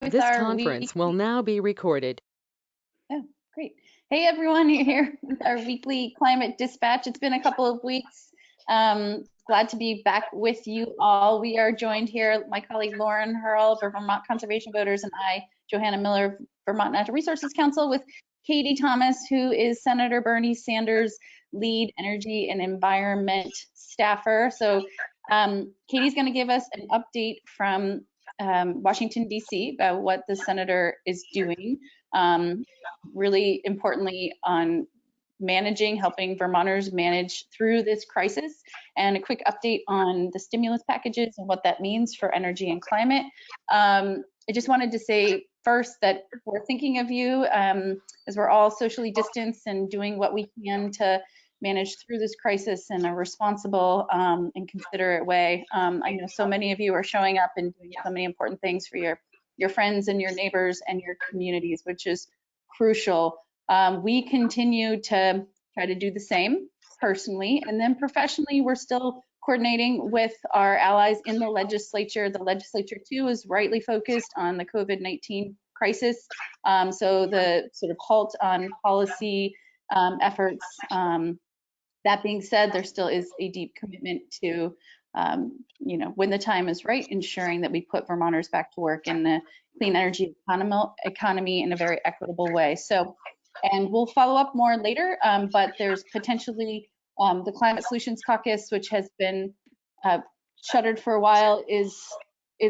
with This our conference will now be recorded. Oh, great. Hey, everyone, you're here with our weekly climate dispatch. It's been a couple of weeks. Glad to be back with you all. We are joined here, my colleague Lauren Hierl for Vermont Conservation Voters, and I, Johanna Miller, Vermont Natural Resources Council, with Katie Thomas, who is Senator Bernie Sanders' lead energy and environment staffer. So Katie's going to give us an update from Washington, D.C. about what the senator is doing. Really importantly on helping Vermonters manage through this crisis, and a quick update on the stimulus packages and what that means for energy and climate. I just wanted to say first that we're thinking of you as we're all socially distanced and doing what we can to manage through this crisis in a responsible and considerate way. I know so many of you are showing up and doing so many important things for your friends and your neighbors and your communities, which is crucial. We continue to try to do the same personally, and then professionally, we're still coordinating with our allies in the legislature. The legislature too is rightly focused on the COVID-19 crisis. So the sort of halt on policy efforts. That being said, there still is a deep commitment to, when the time is right, ensuring that we put Vermonters back to work in the clean energy economy in a very equitable way. So, and we'll follow up more later, but there's potentially the Climate Solutions Caucus, which has been shuttered for a while, is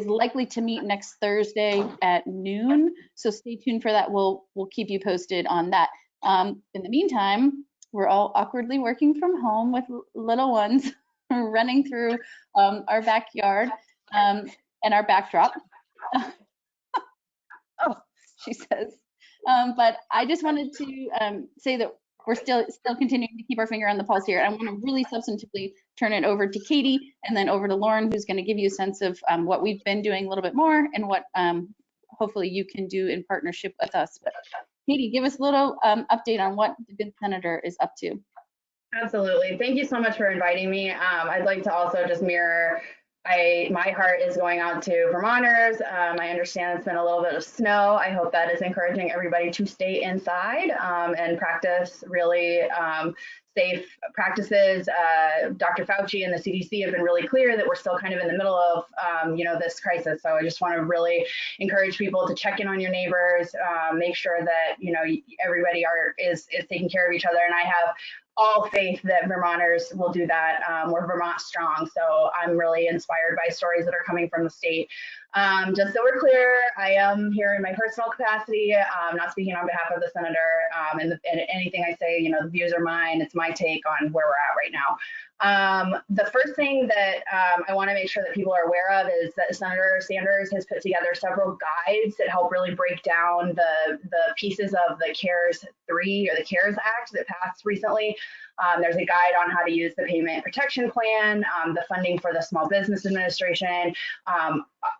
likely to meet next Thursday at noon. So stay tuned for that. We'll keep you posted on that. In the meantime, we're all awkwardly working from home with little ones running through our backyard and our backdrop. Oh, she says. But I just wanted to say that we're still continuing to keep our finger on the pulse here. I want to really substantively turn it over to Katie and then over to Lauren, who's going to give you a sense of what we've been doing a little bit more and what hopefully you can do in partnership with us. But Katie, give us a little update on what the good senator is up to. Absolutely. Thank you so much for inviting me. I'd like to also just mirror, my heart is going out to Vermonters. I understand it's been a little bit of snow. I hope that is encouraging everybody to stay inside and practice really safe practices. Dr. Fauci and the CDC have been really clear that we're still kind of in the middle of, this crisis. So I just want to really encourage people to check in on your neighbors, make sure that, everybody is taking care of each other. And I have all faith that Vermonters will do that. We're Vermont strong. So I'm really inspired by stories that are coming from the state. Just so we're clear, I am here in my personal capacity. I'm not speaking on behalf of the senator, and anything I say, the views are mine. It's my take on where we're at right now. The first thing that I want to make sure that people are aware of is that Senator Sanders has put together several guides that help really break down the pieces of the CARES 3 or the CARES Act that passed recently. There's a guide on how to use the payment protection plan, the funding for the Small Business Administration.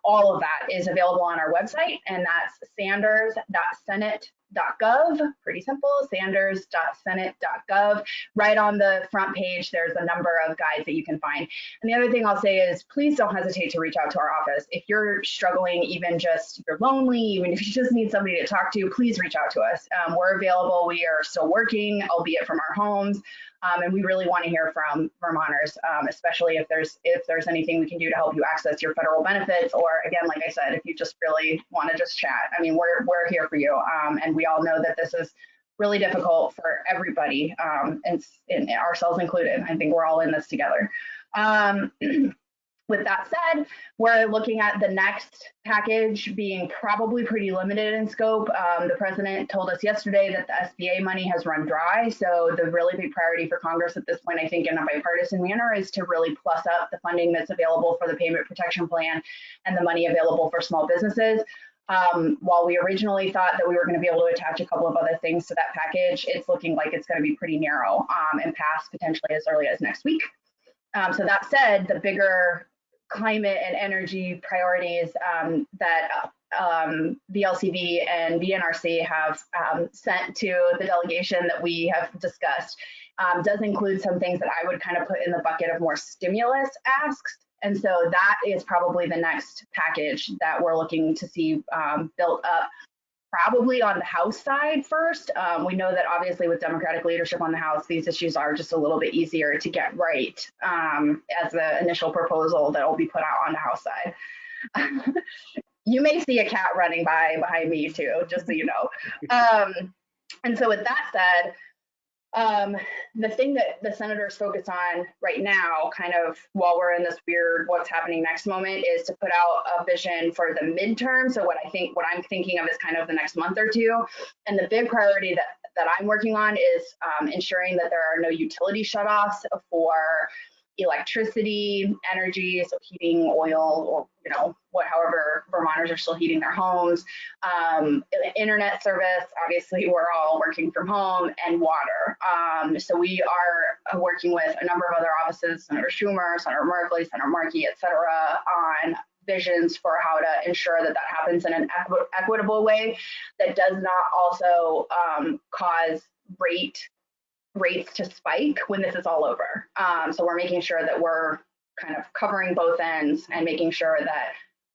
All of that is available on our website, and that's Sanders.Senate.Gov. Pretty simple, Sanders.Senate.Gov. Right on the front page, there's a number of guides that you can find. And the other thing I'll say is, please don't hesitate to reach out to our office. If you're struggling, even just you're lonely, even if you just need somebody to talk to, please reach out to us. We're available. We are still working, albeit from our homes. And we really want to hear from Vermonters, especially if there's anything we can do to help you access your federal benefits, or again, like I said, if you just really want to just chat. I mean, we're here for you, and we all know that this is really difficult for everybody, and ourselves included. I think we're all in this together. With that said, we're looking at the next package being probably pretty limited in scope. The president told us yesterday that the SBA money has run dry. So the really big priority for Congress at this point, I think in a bipartisan manner, is to really plus up the funding that's available for the payment protection plan and the money available for small businesses. While we originally thought that we were going to be able to attach a couple of other things to that package, it's looking like it's going to be pretty narrow and pass potentially as early as next week. So that said, the bigger climate and energy priorities that the LCV and VNRC have sent to the delegation that we have discussed does include some things that I would kind of put in the bucket of more stimulus asks And so that is probably the next package that we're looking to see built up, probably on the House side first. We know that obviously with Democratic leadership on the House, these issues are just a little bit easier to get right as the initial proposal that will be put out on the House side. You may see a cat running by behind me too, just so you know. And so with that said, the thing that the senators focus on right now, kind of while we're in this weird what's happening next moment, is to put out a vision for the midterm. So what I'm thinking of is kind of the next month or two. And the big priority that I'm working on is ensuring that there are no utility shutoffs for electricity, energy, so heating, oil, or however Vermonters are still heating their homes, internet service, obviously we're all working from home, and water. So we are working with a number of other offices, Senator Schumer, Senator Merkley, Senator Markey, et cetera, on visions for how to ensure that that happens in an equitable way that does not also cause rates to spike when this is all over. So we're making sure that we're kind of covering both ends and making sure that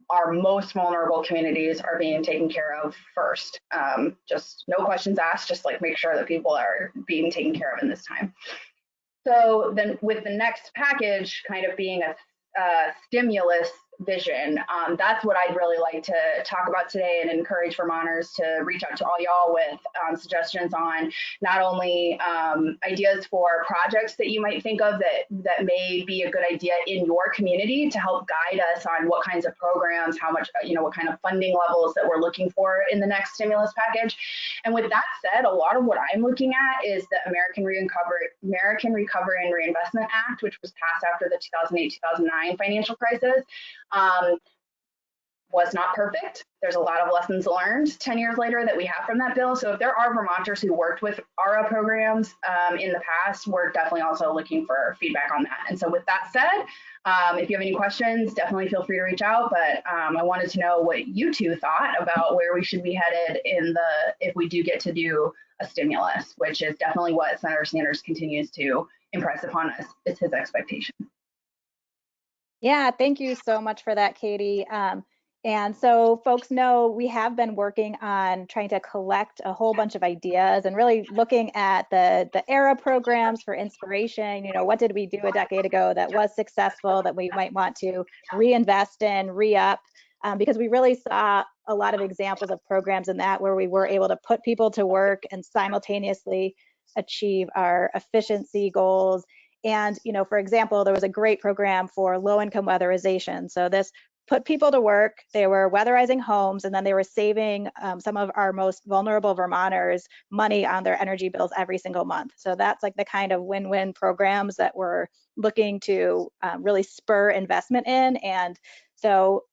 our most vulnerable communities are being taken care of first. Just no questions asked, just like make sure that people are being taken care of in this time. So then with the next package kind of being a stimulus vision, that's what I'd really like to talk about today and encourage Vermonters to reach out to all y'all with suggestions on not only ideas for projects that you might think of that may be a good idea in your community to help guide us on what kinds of programs, how much, what kind of funding levels that we're looking for in the next stimulus package. And with that said, a lot of what I'm looking at is the American Recovery and Reinvestment Act, which was passed after the 2008-2009 financial crisis. Was not perfect. There's a lot of lessons learned 10 years later that we have from that bill. So if there are Vermonters who worked with ARA programs in the past, we're definitely also looking for feedback on that. And so with that said, if you have any questions, definitely feel free to reach out. But I wanted to know what you two thought about where we should be headed if we do get to do a stimulus, which is definitely what Senator Sanders continues to impress upon us. It's his expectation. Yeah, thank you so much for that, Katie. And so folks know we have been working on trying to collect a whole bunch of ideas and really looking at the ERA programs for inspiration. What did we do a decade ago that was successful that we might want to reinvest in, re-up, because we really saw a lot of examples of programs in that where we were able to put people to work and simultaneously achieve our efficiency goals. And, for example, there was a great program for low-income weatherization. So this put people to work, they were weatherizing homes, and then they were saving some of our most vulnerable Vermonters money on their energy bills every single month. So that's like the kind of win-win programs that we're looking to really spur investment in. And so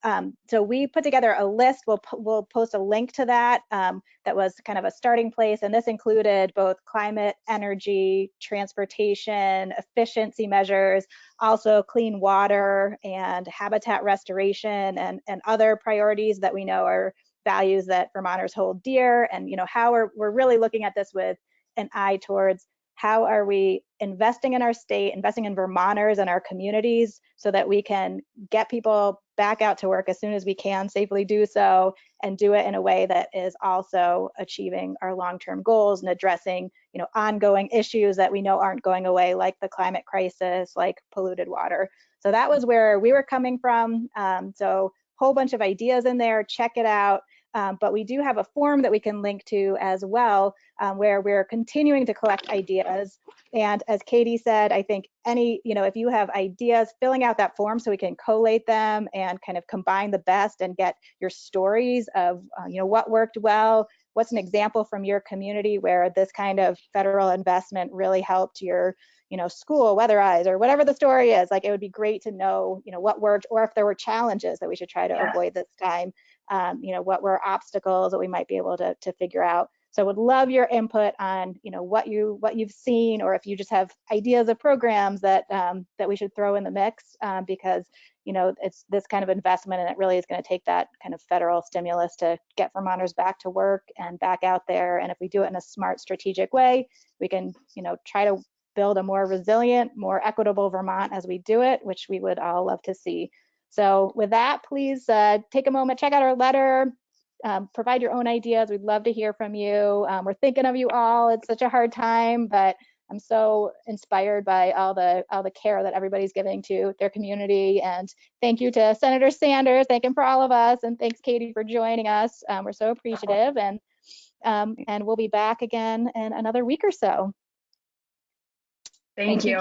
we put together a list. We'll post a link to that. That was kind of a starting place, and this included both climate, energy, transportation, efficiency measures, also clean water and habitat restoration, and other priorities that we know are values that Vermonters hold dear. And how we're really looking at this with an eye towards how are we investing in our state, investing in Vermonters and our communities so that we can get people back out to work as soon as we can safely do so, and do it in a way that is also achieving our long-term goals and addressing ongoing issues that we know aren't going away, like the climate crisis, like polluted water. So that was where we were coming from. So whole bunch of ideas in there, check it out. But we do have a form that we can link to as well, where we're continuing to collect ideas. And as Katie said, I think if you have ideas, filling out that form so we can collate them and kind of combine the best and get your stories of, what worked well, what's an example from your community where this kind of federal investment really helped your, school weatherize, or whatever the story is. Like, it would be great to know, what worked, or if there were challenges that we should try to avoid this time. What were obstacles that we might be able to figure out. So I would love your input on, what you've seen, or if you just have ideas of programs that that we should throw in the mix, because it's this kind of investment, and it really is going to take that kind of federal stimulus to get Vermonters back to work and back out there. And if we do it in a smart, strategic way, we can try to build a more resilient, more equitable Vermont as we do it, which we would all love to see. So with that, please take a moment, check out our letter, provide your own ideas. We'd love to hear from you. We're thinking of you all. It's such a hard time, but I'm so inspired by all the care that everybody's giving to their community. And thank you to Senator Sanders. Thank him for all of us. And thanks, Katie, for joining us. We're so appreciative. And we'll be back again in another week or so. Thank you.